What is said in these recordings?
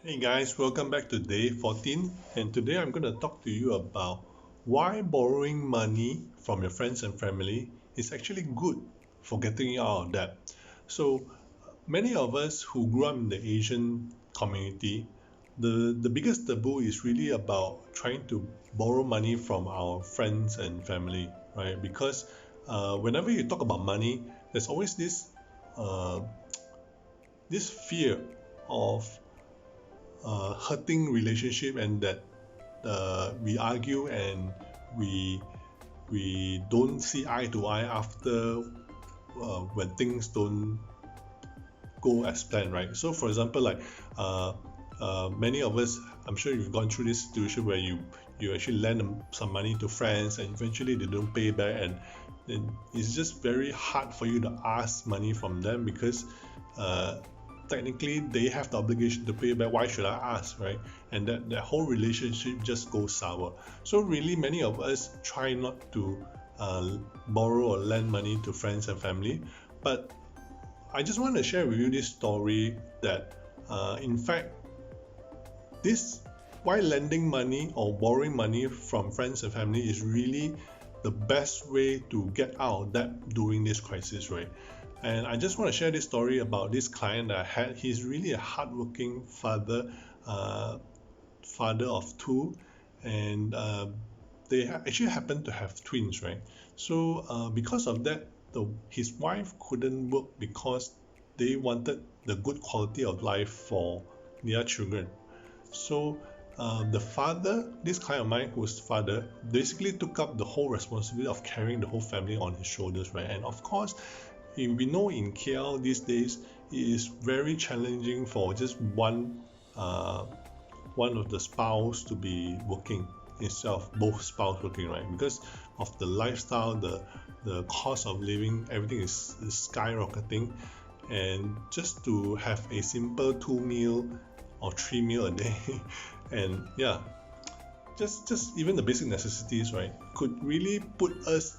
Hey guys, welcome back to day 14. And today I'm going to talk to you about why borrowing money from your friends and family is actually good for getting you out of debt. So, many of us who grew up in the Asian community, the biggest taboo is really about trying to borrow money from our friends and family, right? Because whenever you talk about money, there's always uh, this fear of hurting relationship and that we argue and we we don't see eye to eye after when things don't go as planned, right? So for example, like uh, many of us, I'm sure you've gone through this situation where you actually lend them some money to friends and eventually they don't pay back, and then it's just very hard for you to ask money from them because uh, technically they have the obligation to pay back. Why should I ask, right? And that whole relationship just goes sour. So really many of us try not to uh, borrow or lend money to friends and family, but I just want to share with you this story that in fact this why lending money or borrowing money from friends and family is really the best way to get out of debt during this crisis, right? And I just want to share this story about this client that I had. He's really a hardworking father, uh, father of two, and they actually happen to have twins, right? So because of that, his wife couldn't work because they wanted the good quality of life for their children. So the father, this client of mine, whose father, basically took up the whole responsibility of carrying the whole family on his shoulders, right? And of course, we know in KL these days it is very challenging for just uh, one of the spouse to be working instead of both spouse working, right? Because of the lifestyle, the cost of living, everything is skyrocketing, and just to have a simple 2 meal or 3 meal a day, and yeah, just even the basic necessities, right, could really put us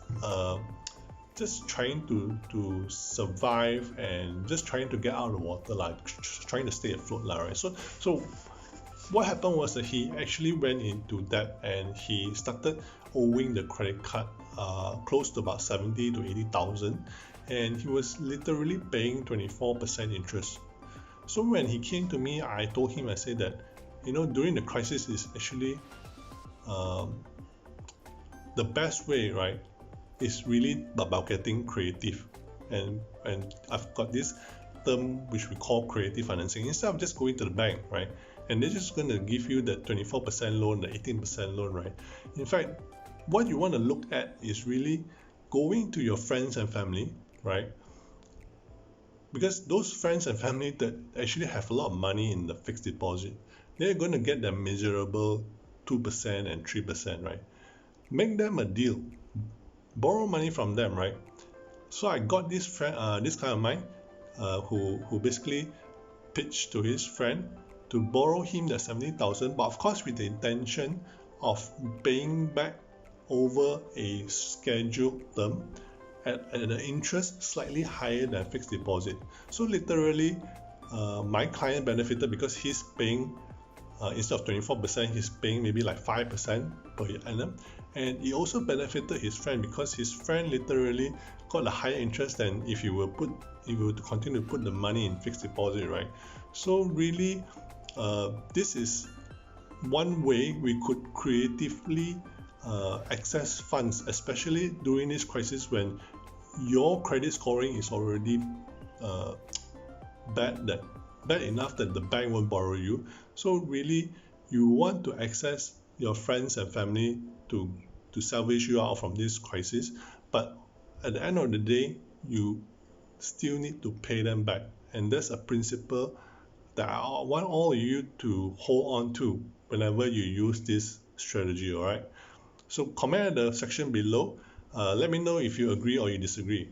just trying to survive and just trying to get out of the water, like trying to stay afloat, right? So what happened was that he actually went into debt and he started owing the credit card close to about 70 to 80,000, and he was literally paying 24% interest. So when he came to me, I told him, I said that, during the crisis is actually um, the best way, right, is really about getting creative. And I've got this term which we call creative financing. Instead of just going to the bank, right, and they're just going to give you the 24% loan, the 18% loan, right? In fact, what you want to look at is really going to your friends and family, right? Because those friends and family that actually have a lot of money in the fixed deposit, they're going to get their miserable 2% and 3%, right? Make them a deal, borrow money from them, right? So I got this friend, this kind of mine, who basically pitched to his friend to borrow him the 70,000, but of course with the intention of paying back over a scheduled term at an interest slightly higher than fixed deposit. So literally, my client benefited because he's paying instead of 24%, he's paying maybe like 5% per annum. And he also benefited his friend because his friend literally got a higher interest than if you were to continue to put the money in fixed deposit, right? So really, this is one way we could creatively access funds, especially during this crisis when your credit scoring is already uh, bad enough that the bank won't borrow you. So really, you want to access your friends and family to salvage you out from this crisis, but at the end of the day, you still need to pay them back, and that's a principle that I want all of you to hold on to whenever you use this strategy. All right. So comment at the section below. Let me know if you agree or you disagree.